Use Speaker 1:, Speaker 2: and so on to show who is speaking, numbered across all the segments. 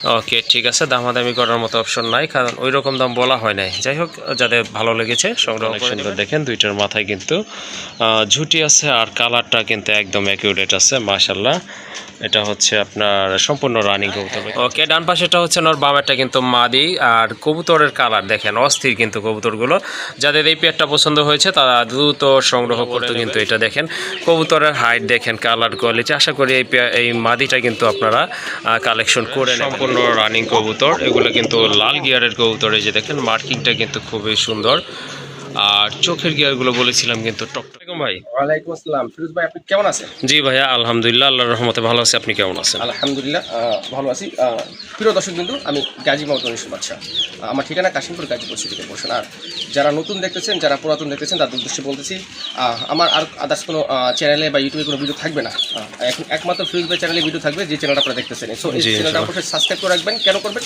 Speaker 1: ওকে, ঠিক আছে, দামাদামি করার মতো অপশন নাই, কারণ ওই রকম দাম বলা হয় নাই। যাই হোক, যাদের ভালো লেগেছে সংগ্রহ করে সুন্দর। দেখেন দুইটার মাথায় কিন্তু ঝুটি আছে, আর কালারটা কিন্তু একদম অ্যাকিউরেট আছে মাশাআল্লাহ। এটা হচ্ছে আপনার সম্পূর্ণ রানিং কবুতর। ওকে, ডান পাশেটা হচ্ছে নর, বামেরটা কিন্তু মাদি। আর কবুতরের কালার দেখেন অস্থির কিন্তু কবুতরগুলো। যাদের এই পেয়ারটা পছন্দ হয়েছে তারা দ্রুত সংগ্রহ করতে। কিন্তু এটা দেখেন কবুতরের হাইট দেখেন, কালার কোয়ালিটি। আশা করি এই মাদিটা কিন্তু আপনারা কালেকশন করে নেবেন। সম্পূর্ণ রানিং কবুতর, এগুলো কিন্তু লাল গিয়ারের কবুতর। এই যে দেখেন মার্কিংটা কিন্তু খুবই সুন্দর, আর চোখের গিয়ারগুলো বলেছিলাম কিন্তু টকটক। ভাই
Speaker 2: ওয়ালাইকুম আসসালাম, ফিরোজ ভাই, আপনি কেমন আছেন?
Speaker 1: জি ভাইয়া, আলহামদুলিল্লাহ, আল্লাহর রহমতে ভালো আছি। আপনি কেমন আছেন?
Speaker 2: আলহামদুলিল্লাহ ভালো আছি। প্রিয় দর্শক বিন্দু, আমি গাজী মাহমুদ বাদশা। আমার ঠিকানা কাশিমপুর, গাজীপুর সিটিতে বসেন। আর যারা নতুন দেখতেছেন, যারা পুরাতন দেখতেছেন, তাদের উদ্দেশ্যে বলতেছি আমার আর আদার্স কোনো চ্যানেলে বা ইউটিউবে কোনো ভিডিও থাকবে না। এখন একমাত্র ফিরোজ ভাই চ্যানেলে ভিডিও থাকবে, যে চ্যানেলটা আপনারা দেখতেছেন। সো এই চ্যানেলটা অবশ্যই সাবস্ক্রাইব করে রাখবেন। কেন করবেন?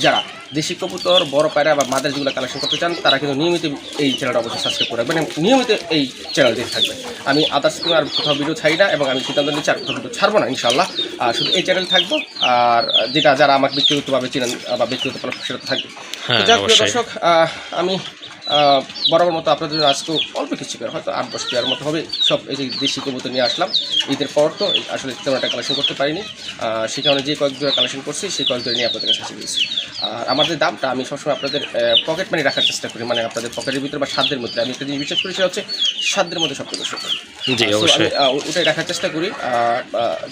Speaker 2: যারা দেশি কবুতর, বড় পায়রা বা মাদের যেগুলো কালেকশন করতে চান, তারা কিন্তু নিয়মিত এই চ্যানেলটা অবশ্যই সাবস্ক্রাইব করে রাখবেন এবং নিয়মিত এই চ্যানেল দেখতে থাকবেন। আমি আদার্স কোনো আর কোথাও ভিডিও ছাড়ি না, এবং আমি সিদ্ধান্ত নিচ্ছি আর কোথাও ভিডিও ছাড়বো না ইনশাল্লাহ। শুধু এই চ্যানেল থাকবো, আর যেটা যারা আমাকে ব্যক্তিগতভাবে চিনেন বা ব্যক্তিগত সেটা থাকবে। যাক প্রিয় দর্শক, আমি বরাবর মতো আপনাদের জন্য আজকে অল্প কিছু পেয়ার, হয়তো 8-10 পেয়ার মতো হবে। সব এই যে দেশি কবুতর নিয়ে আসলাম। ঈদের পর তো আসলে তেমন একটা কালেকশন করতে পারিনি, সেই কারণে যে কয়েক জোড়া কালেকশন করছি সেই কয়েক জোড়া নিয়ে আপনাদের কাছে দিয়েছি। আর আমাদের দামটা আমি সবসময় আপনাদের পকেট মানি রাখার চেষ্টা করি, মানে আপনাদের পকেটের ভিতরে বা সাধ্যের মধ্যে। আমি একটা জিনিস বিশ্বাস করি, সেটা হচ্ছে সাধ্যের মধ্যে সবচেয়ে বেশি। আমি ওটাই রাখার চেষ্টা করি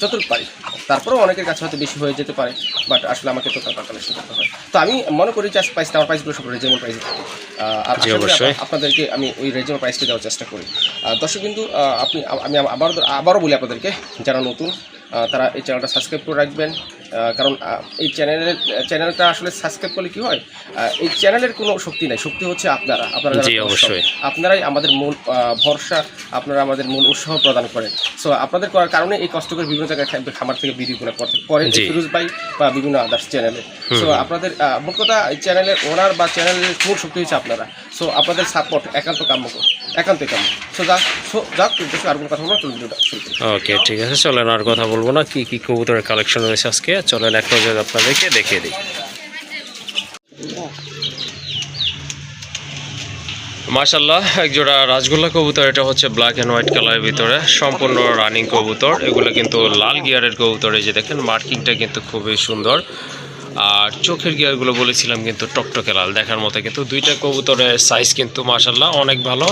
Speaker 2: যতটুকু পারি। তারপরেও অনেকের কাছে হয়তো বেশি হয়ে যেতে পারে, বাট আসলে আমাকে তো টাকা কালেকশন করতে হয়। তো আমি মনে করি যে প্রাইসটা, আমার প্রাইসগুলো সব রিজনেবল প্রাইসে থাকে। আর আপনাদেরকে আমি ওই রিজনেবল প্রাইসটা দেওয়ার চেষ্টা করি। দর্শক কিন্তু আমি আবারও বলি আপনাদেরকে, যারা নতুন তারা এই চ্যানেলটা সাবস্ক্রাইব করে রাখবেন। কারণ এই চ্যানেলটা আসলে সাবস্ক্রাইব করলে কী হয়, এই চ্যানেলের কোনো শক্তি নাই, শক্তি হচ্ছে আপনারাই আমাদের মূল ভরসা, আপনারা আমাদের মূল উৎসাহ প্রদান করেন। সো আপনাদের করার কারণে এই কষ্ট করে বিভিন্ন জায়গায় খামার থেকে ভিডিওগুলো পরে ফিরোজ ভাই বা বিভিন্ন আদার্স চ্যানেলে। সো আপনাদের মোট কথা এই চ্যানেলের ওনার বা চ্যানেলের মূল শক্তি হচ্ছে আপনারা। সো আপনাদের সাপোর্ট একান্তই কাম্য। সো যাক আর কোনো কথা বলবো না, ভিডিওটা শুরু করি।
Speaker 1: ওকে, ঠিক আছে, চলেন আর কথা বলবো না। কি কি কবুতরের কালেকশন রয়েছে আজকে, চলেন এক নজর আপনাদেরকে দেখিয়ে দিই। মাশাআল্লাহ, একজোড়া রাজগোল্লা কবুতর। এটা হচ্ছে ব্ল্যাক অ্যান্ড হোয়াইট কালারের ভিতরে, সম্পূর্ণ রানিং কবুতর। এগুলো কিন্তু লাল গিয়ারের কবুতর। এই যে দেখেন মার্কিংটা কিন্তু খুবই সুন্দর, আর চোখের গিয়ারগুলো বলেছিলাম কিন্তু টকটকে লাল দেখার মতো। কিন্তু দুইটা কবুতরের সাইজ কিন্তু মাশাআল্লাহ অনেক ভালো,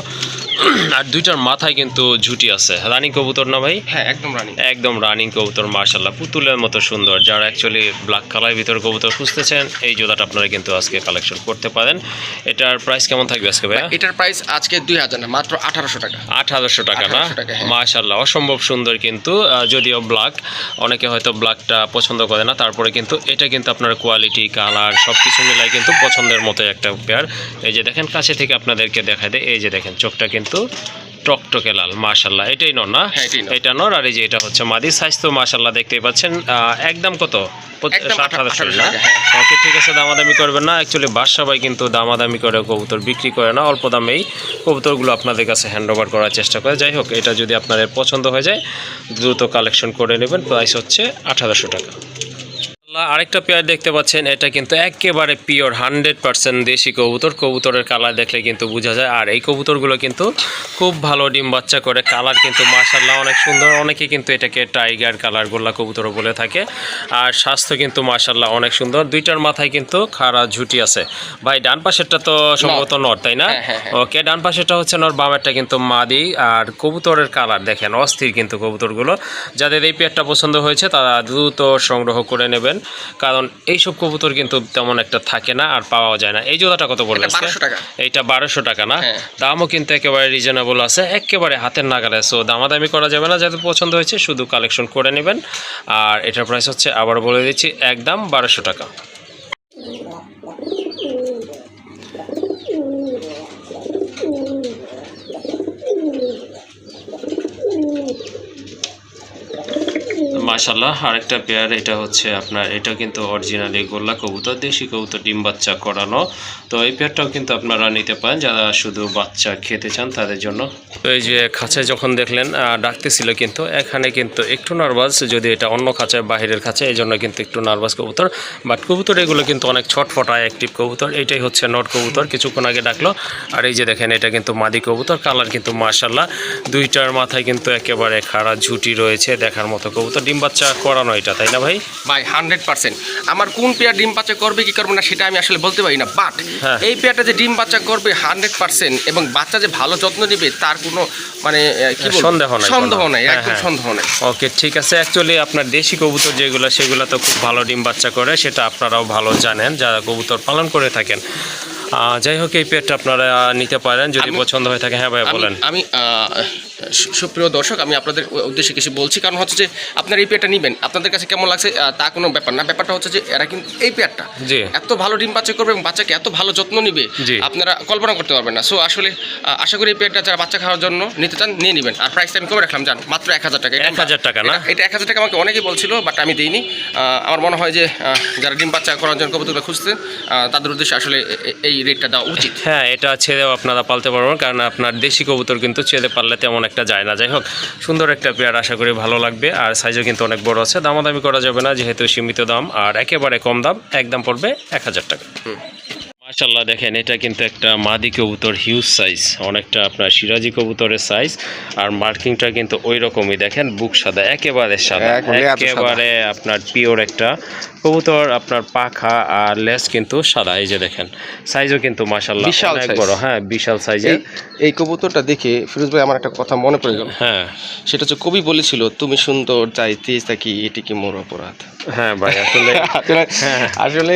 Speaker 1: আর দুইটার মাথায় কিন্তু ঝুটি আছে। রানিং কবুতর না ভাই?
Speaker 2: হ্যাঁ, একদম
Speaker 1: রানিং কবুতর মাশাআল্লাহ, পুতুলের মতো সুন্দর। যারা অ্যাকচুয়ালি ব্ল্যাক কালারের ভিতরে কবুতর খুঁজতেছেন, এই জোড়াটা আপনারা কিন্তু আজকে কালেকশন করতে পারেন। এটার প্রাইস কেমন থাকবে আজকে ভাইয়া?
Speaker 2: এটার প্রাইস আজকে 2000 না, মাত্র 1800 টাকা।
Speaker 1: 1800 টাকা না? মাশাআল্লাহ, অসম্ভব সুন্দর কিন্তু। যদিও ব্ল্যাক, অনেকে হয়তো ব্ল্যাকটা পছন্দ করে না, তারপরে কিন্তু এটা কিন্তু আপনার কোয়ালিটি, কালার সব কিছু মিলাই কিন্তু পছন্দের মতো একটা পেয়ার। এই যে দেখেন কাছে থেকে আপনাদেরকে দেখায় দেয়। এই যে দেখেন চোখটা কিন্তু টকটকে লাল মাশাআল্লাহ। এটাই নর না? এটা নর, আর এই যে এটা হচ্ছে মাদি। সাইজ তো মাশাআল্লাহ দেখতেই পাচ্ছেন। একদম কত? 70,000 না? ওকে, ঠিক আছে, দামাদামি করবেন না। অ্যাকচুয়ালি বাদশা ভাই কিন্তু দামাদামি করে কবুতর বিক্রি করে না, অল্প দামেই কবুতরগুলো আপনাদের কাছে হ্যান্ড ওভার করার চেষ্টা করে। যাই হোক, এটা যদি আপনাদের পছন্দ হয়ে যায় দ্রুত কালেকশন করে নেবেন। প্রাইস হচ্ছে 1800 টাকা। আরেকটা পেয়ার দেখতে পাচ্ছেন, এটা কিন্তু একেবারে পিওর 100% দেশি কবুতর। কবুতরের কালার দেখলে কিন্তু বোঝা যায়। আর এই কবুতরগুলো কিন্তু খুব ভালো ডিম বাচ্চা করে, কালার কিন্তু মাশাআল্লাহ অনেক সুন্দর। অনেকে কিন্তু এটাকে টাইগার কালার গোল্লা কবুতরও বলে থাকে। আর স্বাস্থ্য কিন্তু মাশাআল্লাহ অনেক সুন্দর। দুইটার মাথায় কিন্তু খাড়া ঝুটি আছে। ভাই ডান পাশেরটা তো সম্ভবত নর, তাই না? ওকে, ডান পাশেরটা হচ্ছে নর, বামেরটা কিন্তু মাদি। আর কবুতরের কালার দেখেন অস্থির কিন্তু কবুতরগুলো। যাদের এই পেয়ারটা পছন্দ হয়েছে তারা দ্রুত সংগ্রহ করে নেবেন, কারণ এইসব কবুতর কিন্তু তেমন একটা থাকে না আর পাওয়া যায় না। এই জোড়াটা কত বললেন?
Speaker 2: 1200 টাকা।
Speaker 1: এইটা 1200 টাকা না? দামও কিন্তু একেবারে রিজনেবল আছে, একেবারে হাতের নাগালে। সো দামাদামি করা যাবে না, যাদের পছন্দ হয়েছে শুধু কালেকশন করে নেবেন। আর এটার প্রাইস হচ্ছে, আবার বলে দিচ্ছি, একদম 1200 টাকা। মাশাআল্লাহ আরেকটা পেয়ার, এটা হচ্ছে আপনার, এটা কিন্তু অরিজিনালি গোল্লা কবুতর, দেশি কবুতর, ডিম বাচ্চা করানো। তো এই পেয়ারটাও কিন্তু আপনারা নিতে পারেন যারা শুধু বাচ্চা খেতে চান তাদের জন্য। তো এই যে খাঁচায় যখন দেখলেন ডাকতেছিল, কিন্তু এখানে কিন্তু একটু নার্ভাস, যদি এটা অন্য খাঁচায় বাহিরের খাঁচায়, এই জন্য কিন্তু একটু নার্ভাস কবুতর। বাট কবুতর এগুলো কিন্তু অনেক ছটফটা অ্যাক্টিভ কবুতর। এটাই হচ্ছে নট কবুতর, কিছুক্ষণ আগে ডাকলো। আর এই যে দেখেন এটা কিন্তু মাদি কবুতর, কালার কিন্তু মাশাআল্লাহ, দুইটার মাথায় কিন্তু একেবারে খাড়া ঝুটি রয়েছে, দেখার মতো কবুতর। ডিম বাচ্চা করানো এটা, তাই না ভাই?
Speaker 2: ভাই 100%। আমার কোন পেয়ার ডিম বাচ্চা করবে কি করবে না সেটা আমি আসলে বলতে পারি না, বাট
Speaker 1: হ্যাঁ।
Speaker 2: এই পেয়ারটা যে ডিম বাচ্চা করবে 100% এবং বাচ্চা যে ভালো যত্ন নেবে তার কোনো মানে কি বলবো,
Speaker 1: সন্দেহ নাই,
Speaker 2: সন্দেহ নাই,
Speaker 1: হ্যাঁ,
Speaker 2: একদম
Speaker 1: হ্যাঁ।
Speaker 2: সন্দেহ নাই।
Speaker 1: ওকে, ঠিক আছে। অ্যাকচুয়ালি আপনার দেশি কবুতর যেগুলো, সেগুলো তো খুব ভালো ডিম বাচ্চা করে, সেটা আপনারাও ভালো জানেন যারা কবুতর পালন করে থাকেন। যাই হোক, এই পেয়ারটা আপনারা নিতে পারেন যদি পছন্দ হয়ে থাকে। হ্যাঁ ভাই বলেন।
Speaker 2: আমি সুপ্রিয় দর্শক, আমি আপনাদের উদ্দেশ্যে কিছু বলছি, কারণ হচ্ছে যে আপনার এই পেয়ারটা নেবেন, আপনাদের কাছে কেমন লাগছে তা কোনো ব্যাপার না। ব্যাপারটা হচ্ছে যে এরা কিন্তু এই পেয়ারটা
Speaker 1: জি
Speaker 2: এত ভালো ডিম বাচ্চা করবে এবং বাচ্চাকে এত ভালো যত্ন নিবে,
Speaker 1: জি।
Speaker 2: আপনারা কল্পনা করতে পারবেন না। সো আসলে আশা করি এই পেয়ারটা যারা বাচ্চা খাওয়ার জন্য নিতে চান নিয়ে নেবেন। আর প্রাইসটা আমি কবে রাখলাম জান? মাত্র 1000 টাকা।
Speaker 1: 1000 টাকা না?
Speaker 2: এটা 1000 টাকা আমাকে অনেকেই বলছিল, বাট আমি দিইনি। আমার মনে হয় যে যারা ডিম বাচ্চা করার জন্য কবুতরগুলো খুঁজছেন তাদের উদ্দেশ্যে আসলে এই রেটটা দেওয়া উচিত।
Speaker 1: হ্যাঁ, এটা ছেড়েও আপনারা পালতে পারবেন, কারণ আপনার দেশি কবুতর কিন্তু ছেড়ে পারলে তেমন একটা যায় না। যাই হোক, সুন্দর একটা পেয়ার, আশা করি ভালো লাগবে। আর সাইজও কিন্তু অনেক বড় আছে, দামাদামি করা যাবে না যেহেতু সীমিত দাম, আর একেবারে কম দাম, একদম পড়বে 1000 টাকা। মাশাআল্লাহ, দেখেন এটা কিন্তু একটা মাদি কবুতর, হিউজ সাইজ, অনেকটা আপনার সিরাজি কবুতরের সাইজ। আর মার্কিংটা কিন্তু ওই রকমই, দেখেন বুক সাদা, একেবারে সাদা, একেবারে আপনার পিওর একটা কবুতর। আপনার পাখা আর লেজ কিন্তু সাদা। এই যে দেখেন সাইজও কিন্তু মাশাআল্লাহ অনেক বড়। হ্যাঁ, বিশাল সাইজের।
Speaker 2: এই কবুতরটা দেখে ফিরোজ ভাই আমার একটা কথা মনে পড়ে গেল।
Speaker 1: হ্যাঁ,
Speaker 2: সেটা হচ্ছে কবি বলেছিল, তুমি সুন্দর চাইতে থাকি এটি কি মোর অপরাধ।
Speaker 1: হ্যাঁ ভাই, আসলে
Speaker 2: আসলে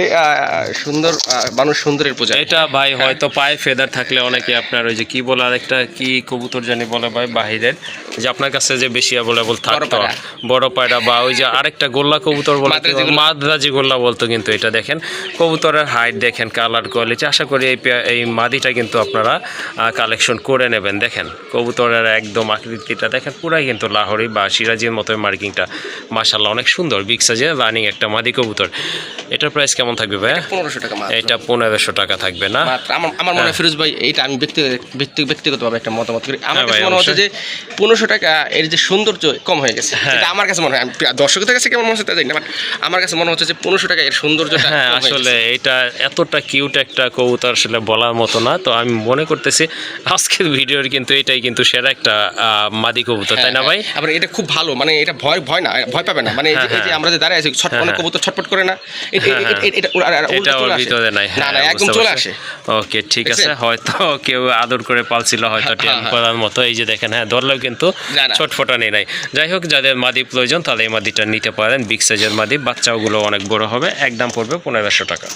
Speaker 2: সুন্দর মানুষ সুন্দরের পূজা।
Speaker 1: এটা ভাই হয়তো পায়ে ফেদার থাকলে অনেকে আপনার ওই যে কি বলে, আরেকটা কি কবুতর জানি বলে ভাই বাহিরের, যে আপনার কাছে যে বেশি অ্যাভেলেবল থাকতো, বড় পায়রা, বা ওই যে আরেকটা গোল্লা কবুতর বলে, মাদ্রাজি গোল্লা বলতো। কিন্তু এটা দেখেন কবুতরের হাইট দেখেন, কালার কোয়ালিটি। আশা করি এই মাদিটা কিন্তু আপনারা কালেকশন করে নেবেন। দেখেন কবুতরের একদম আকৃতিটা দেখেন, পুরাই কিন্তু লাহোরি বা সিরাজির মতো মার্কিংটা মাশাআল্লাহ অনেক সুন্দর, বিগ সাইজের রানিং একটা মাদি কবুতর। এটার প্রাইস কেমন থাকবে ভাই?
Speaker 2: 1500 টাকা মাত্র।
Speaker 1: এটা 1500 টাকা থাকবে না?
Speaker 2: আমার মনে হয় ফিরোজ ভাই, এইটা আমি ব্যক্তিগতভাবে একটা মতামত করি। আমার কাছে মনে হচ্ছে যে 1500 টাকা এর যে সৌন্দর্য কম হয়ে গেছে, এটা আমার কাছে মনে হয়। আমি দর্শকদের কাছে কেমন মনে হচ্ছে তা জানি না, বাট আমার কাছে মনে হচ্ছে যে 1500 টাকা এর সৌন্দর্যটা।
Speaker 1: হ্যাঁ, আসলে এটা এতটা কিউট একটা কবুতর আসলে বলার মতো না। তো আমি মনে করতেছি আজকের ভিডিওর কিন্তু এটাই কিন্তু সেরা একটা মাদি কবুতর, তাই না ভাই?
Speaker 2: আবার এটা খুব ভালো, মানে এটা ভয় না, ভয় পাবে না। মানে এই যে আমরা যে দাঁড়ায় আছি, অনেক কবুতর ছটফট করে না,
Speaker 1: এটা ওর ভিতরে নাই।
Speaker 2: না, একদম চলে আসে।
Speaker 1: ওকে, ঠিক আছে। হয়তো কেউ আদর করে পালছিল, হয়তো টেন করার মতো। এই যে দেখেন, হ্যাঁ ধরলেও কিন্তু ছটফটানি নাই। যাই হোক, যাদের মাদি প্রয়োজন তাদের এই মাদিটা নিতে পারেন, বিগ সাইজের মাদি, বাচ্চাগুলো অনেক বড় হবে। একদম পড়বে 1500 টাকা।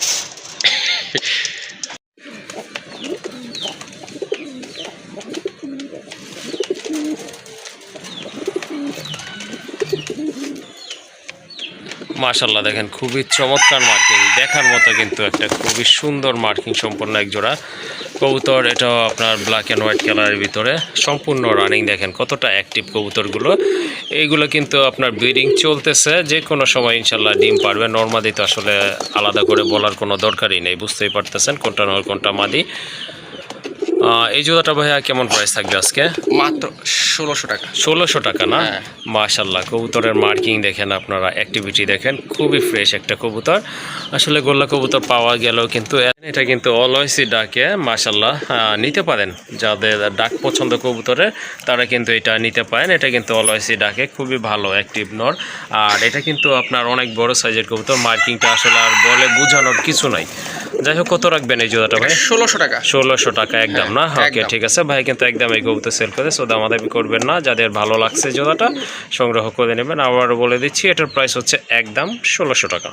Speaker 1: মাশাআল্লাহ, দেখেন খুবই চমৎকার মার্কিং, দেখার মতো কিন্তু একটা খুবই সুন্দর মার্কিং সম্পন্ন এক জোড়া কবুতর। এটাও আপনার ব্ল্যাক অ্যান্ড হোয়াইট কালারের ভিতরে, সম্পূর্ণ রানিং। দেখেন কতটা অ্যাক্টিভ কবুতরগুলো। এইগুলো কিন্তু আপনার ব্রিডিং চলতেছে, যে কোনো সময় ইনশাল্লাহ ডিম পারবে। নর্মাদি তো আসলে আলাদা করে বলার কোনো দরকারই নেই, বুঝতেই পারতেছেন কোনটা নর কোনটা মাদি। এই জোড়াটা ভাইয়া কেমন প্রাইস থাকবে আজকে?
Speaker 2: মাত্র 1600 টাকা।
Speaker 1: 1600 টাকা না? মাশাআল্লাহ, কবুতরের মার্কিং দেখেন, আপনারা অ্যাক্টিভিটি দেখেন, খুবই ফ্রেশ একটা কবুতর। আসলে গোল্লা কবুতর পাওয়া গেলেও কিন্তু এটা কিন্তু অলওয়েজই ডাকে। মাশাআল্লাহ, নিতে পারেন যাদের ডাক পছন্দ কবুতরের, তারা কিন্তু এটা নিতে পারেন। এটা কিন্তু অলওয়েজই ডাকে, খুবই ভালো অ্যাক্টিভ নর। আর এটা কিন্তু আপনার অনেক বড় সাইজের কবুতর, মার্কিংটা আসলে আর বলে বোঝানোর কিছু নাই। যাই হোক, কত রাখবেন এই জোড়াটা ভাই?
Speaker 2: 1600 টাকা।
Speaker 1: 1600 টাকা একদম না? ওকে, ঠিক আছে ভাই, কিন্তু একদম এই কবুতর সেল করে সো দামাদামি করবেন না। যাদের ভালো লাগছে জোড়াটা সংগ্রহ করে নেবেন। আবারও বলে দিচ্ছি, এটার প্রাইস হচ্ছে একদম 1600 টাকা।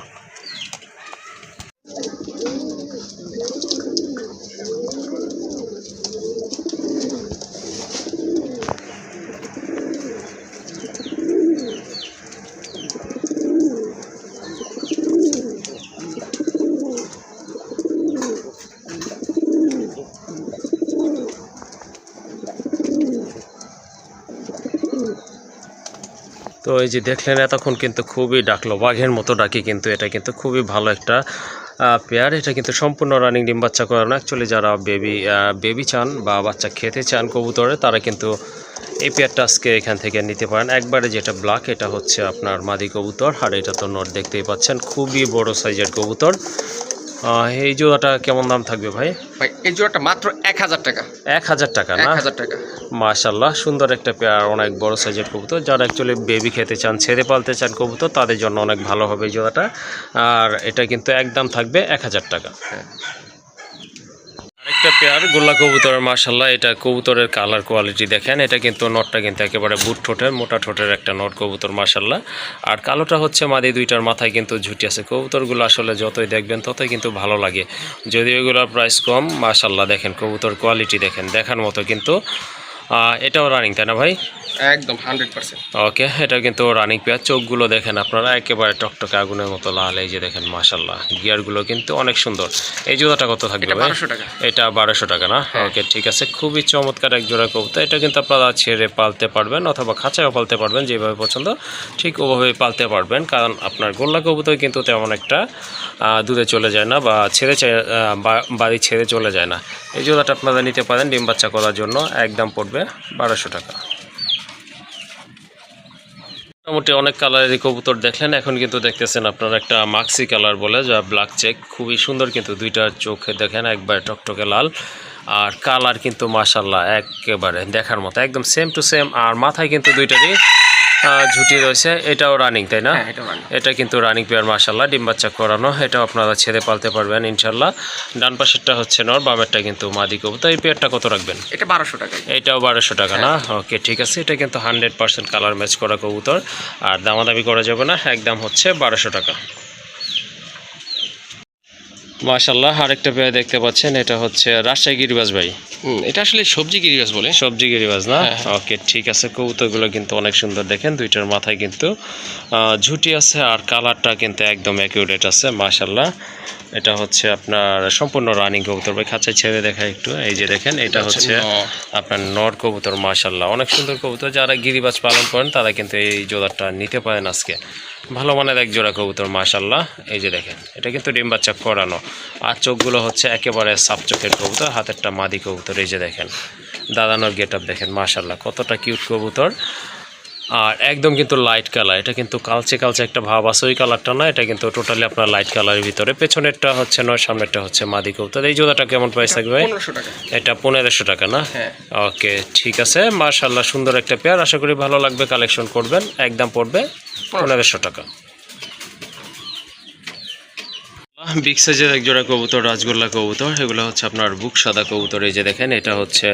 Speaker 1: তো তো এই যে দেখলেন এতক্ষণ কিন্তু খুবই ডাকলো, বাঘের মতো ডাকি, কিন্তু এটা কিন্তু খুবই ভালো একটা পেয়ার। এটা কিন্তু সম্পূর্ণ রানিং ডিম বাচ্চা করানো। অ্যাকচুয়ালি যারা বেবি চান বা বাচ্চা খেতে চান কবুতরে, তারা কিন্তু এই পেয়ারটা আজকে এখান থেকে নিতে পারেন। একবারে যেটা ব্ল্যাক, এটা হচ্ছে আপনার মাদি কবুতর, আর এটা তো নট দেখতেই পাচ্ছেন, খুবই বড় সাইজের কবুতর। এই জোড়াটা কেমন দাম থাকবে ভাই?
Speaker 2: ভাই এই জোড়াটা মাত্র 1000 টাকা।
Speaker 1: 1000 টাকা না?
Speaker 2: 1000 টাকা।
Speaker 1: মাশাআল্লাহ, সুন্দর একটা পেয়ার, অনেক বড় সাইজের কবুতর। যারা অ্যাকচুয়ালি বেবি খেতে চান, ছেড়ে পালতে চান কবুতর, তাদের জন্য অনেক ভালো হবে এই জোড়াটা। আর এটা কিন্তু একদম থাকবে 1000 টাকা।
Speaker 2: হ্যাঁ,
Speaker 1: আরেকটা পেয়ার গোল্লা কবুতর। মাশাআল্লাহ, এটা কবুতরের কালার কোয়ালিটি দেখেন। এটা কিন্তু নটটা কিন্তু একেবারে বুট ঠোঁটের, মোটা ঠোঁটের একটা নট কবুতর মাশাআল্লাহ। আর কালোটা হচ্ছে মাদি, দুইটার মাথায় কিন্তু ঝুটি আছে। কবুতরগুলো আসলে যতই দেখবেন ততই কিন্তু ভালো লাগে, যদিও এগুলোর প্রাইস কম। মাশাআল্লাহ দেখেন কবুতর কোয়ালিটি দেখেন, দেখার মতো কিন্তু। এটাও রানিং তাই না ভাই?
Speaker 2: একদম 100%।
Speaker 1: ওকে, এটা কিন্তু রানিং পেয়ার। চোখগুলো দেখেন আপনারা, একেবারে টকটকে আগুনের মতো লাল। এই যে দেখেন মাশাআল্লাহ, গিয়ারগুলো কিন্তু অনেক সুন্দর। এই জোড়াটা কত থাকবে
Speaker 2: এটা
Speaker 1: ভাই?
Speaker 2: 1200 টাকা।
Speaker 1: এটা 1200 টাকা না? ওকে ঠিক আছে, খুবই চমৎকার এক জোড়া কবুতর। এটা কিন্তু আপনারা ছেড়ে পালতে পারবেন অথবা খাঁচায়ও পালতে পারবেন, যেভাবে পছন্দ ঠিক ওভাবেই পালতে পারবেন। কারণ আপনার গোল্লা কবুতর কিন্তু তেমন একটা দূরে চলে যায় না, বা বাড়ি ছেড়ে চলে যায় না। এই জোড়াটা আপনারা নিতে পারেন ডিম বাচ্চা করার জন্য। একদম পড়বে 1200 টাকা। মোটামুটি অনেক কালারের কবুতর দেখলেন। এখন কিন্তু দেখতেছেন আপনারা একটা মাক্সি কালার বলে, যা ব্ল্যাক চেক, খুবই সুন্দর কিন্তু। দুইটার চোখে দেখেন একবারে টকটকে লাল, আর কালার কিন্তু মাশাআল্লাহ একেবারে দেখার মতো, একদম সেম টু সেম। আর মাথায় কিন্তু দুইটারই ঝুটি রয়েছে। এটাও রানিং তাই না? এটা কিন্তু রানিং পেয়ার মাশাআল্লাহ, ডিম বাচ্চা করানো। এটাও আপনারা ছেড়ে পালতে পারবেন ইনশাল্লাহ। ডান পাশেরটা হচ্ছে নর, বামেরটা কিন্তু মাদি কবুতর। এই পেয়ারটা কত রাখবেন?
Speaker 2: এটা 1200 টাকা।
Speaker 1: এটাও 1200 টাকা না? ওকে ঠিক আছে। এটা কিন্তু 100% কালার ম্যাচ করা কবুতর, আর দামাদামি করা যাবে না, একদম হচ্ছে 1200 টাকা। মাশাআল্লাহ, আরেকটা পেয়ার দেখতে পাচ্ছেন, এটা হচ্ছে রাজশাহী গিরিবাজ ভাই।
Speaker 2: এটা আসলে সবজি গিরিবাজ বলে।
Speaker 1: সবজি গিরিবাজ না? ওকে ঠিক আছে। কবুতরগুলো কিন্তু অনেক সুন্দর দেখেন, দুইটার মাথায় কিন্তু ঝুটি আছে, আর কালারটা কিন্তু একদম অ্যাকিউরেট আছে মাশাআল্লাহ। এটা হচ্ছে আপনার সম্পূর্ণ রানিং কবুতর ভাই। খাঁচায় ছেড়ে দেখা একটু, এই যে দেখেন, এটা হচ্ছে আপনার নর কবুতর মাশাআল্লাহ, অনেক সুন্দর কবুতর। যারা গিরিবাজ পালন করেন তারা কিন্তু এই জোড়াটা নিতে পারেন আজকে। ভালো মানের এক জোড়া কবুতর মাশাআল্লাহ। এই যে দেখেন, এটা কিন্তু ডিম বাচ্চা করানো, আর চোখগুলো হচ্ছে একেবারে সাপ চোখের কবুতর। হাতেরটা মাদি কবুতর, এই যে দেখেন দাদানোর গেট আপ দেখেন মাশাআল্লাহ, কতটা কিউট কবুতর। আর একদম কিন্তু লাইট কালার, এটা কিন্তু কালচে কালচে একটা ভাব আছে, ওই কালারটা না, এটা কিন্তু টোটালি আপনার লাইট কালারের ভিতরে। পেছনেরটা হচ্ছে নয়, সামনেরটা হচ্ছে মাদি কবুতর। এই জোড়াটা কেমন প্রাইস থাকবে?
Speaker 2: 1500 টাকা।
Speaker 1: এটা 1500 টাকা না? ওকে ঠিক আছে। মাশাআল্লাহ, সুন্দর একটা পেয়ার, আশা করি ভালো লাগবে, কালেকশন করবেন। একদম পড়বে 1500 টাকা। বিগ সাইজের এক জোড়া কবুতর, রাজগোল্লা কবুতর। এগুলো হচ্ছে আপনার বুক সাদা কবুতর। এই যে দেখেন, এটা হচ্ছে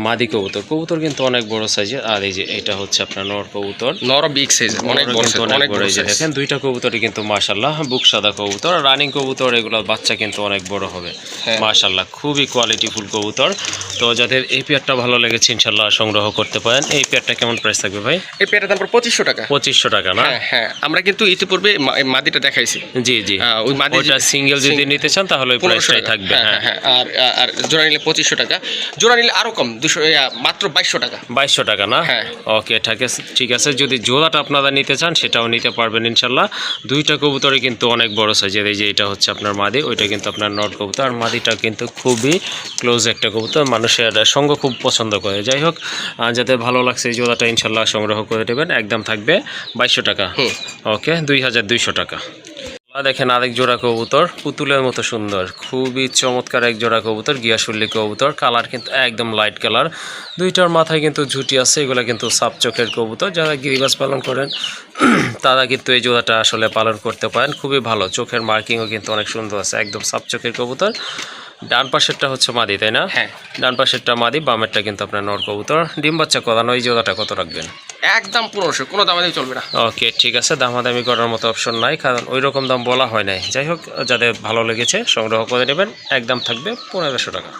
Speaker 1: মাদি কবুতর। কবুতর কিন্তু অনেক বড় সাইজের। আর এই যে এটা হচ্ছে আপনার নর কবুতর,
Speaker 2: নর বিগ সাইজ, অনেক বড় সাইজ, অনেক বড়।
Speaker 1: এই যে দেখেন দুইটা কবুতরই কিন্তু মাশাআল্লাহ বুক সাদা কবুতর, রানিং কবুতর। এগুলো বাচ্চা কিন্তু অনেক বড় হবে মাশাআল্লাহ, খুবই কোয়ালিটিফুল কবুতর। তো যাদের এই পেয়ারটা ভালো লেগেছে ইনশাআল্লাহ সংগ্রহ করতে পারেন। এই পেয়ারটা কেমন প্রাইস থাকবে ভাই?
Speaker 2: এই পেয়ারটার দাম 2500 টাকা।
Speaker 1: 2500 টাকা না?
Speaker 2: হ্যাঁ, আমরা কিন্তু ইতিপূর্বে মাদিটা দেখাইছি।
Speaker 1: জি জি,
Speaker 2: ওই মাদিটা
Speaker 1: সিঙ্গেল যদি নিতে চান তাহলে ওই প্রাইসটাই থাকবে।
Speaker 2: হ্যাঁ, আর জোড়া নিলে 2500 টাকা। জোড়া নিলে আরো কম, 200, মাত্র 2200 টাকা।
Speaker 1: 2200 টাকা না?
Speaker 2: হ্যাঁ।
Speaker 1: ওকে ঠিক আছে। যদি জোড়াটা আপনারা নিতে চান সেটাও নিতে পারবেন ইনশাল্লাহ। দুইটা কবুতরই কিন্তু অনেক বড় সাইজের। এই যে এটা হচ্ছে আপনার মাদি, ওইটা কিন্তু আপনার নট কবুতর। আর মাদিটা কিন্তু খুবই ক্লোজ একটা কবুতর, মানুষের সঙ্গ খুব পছন্দ করে। যাই হোক, যাদের ভালো লাগছে এই জোড়াটা ইনশাল্লাহ সংগ্রহ করে দেবেন। একদম থাকবে 2200 টাকা। ওকে, 2200 টাকা। দেখেন আরেক জোড়া কবুতর, পুতুলের মতো সুন্দর, খুবই চমৎকার এক জোড়া কবুতর, গিয়াশুল্লি কবুতর। কালার কিন্তু একদম লাইট কালার, দুইটার মাথায় কিন্তু ঝুটি আছে। এগুলো কিন্তু সাপ চোখের কবুতর। যারা গিরিবাজ পালন করেন তারা কিন্তু এই জোড়াটা আসলে পালন করতে পারেন, খুবই ভালো। চোখের মার্কিংও কিন্তু অনেক সুন্দর আছে, একদম সাপ চোখের কবুতর। ডান পাশেরটা হচ্ছে মাদি তাই না?
Speaker 2: হ্যাঁ,
Speaker 1: ডান পাশেরটা মাদি, বামেরটা কিন্তু আপনার নর কবুতর। ডিম বাচ্চা করানো। এই জোড়াটা কত রাখবেন?
Speaker 2: একদম 1500, কোনো দামাদামি চলবে না।
Speaker 1: ওকে ঠিক আছে, দামাদামি করার মতো অপশন নাই, কারণ ওই রকম দাম বলা হয় নাই। যাই হোক, যাদের ভালো লেগেছে সংগ্রহ করে নেবেন। একদম থাকবে 1500 টাকা।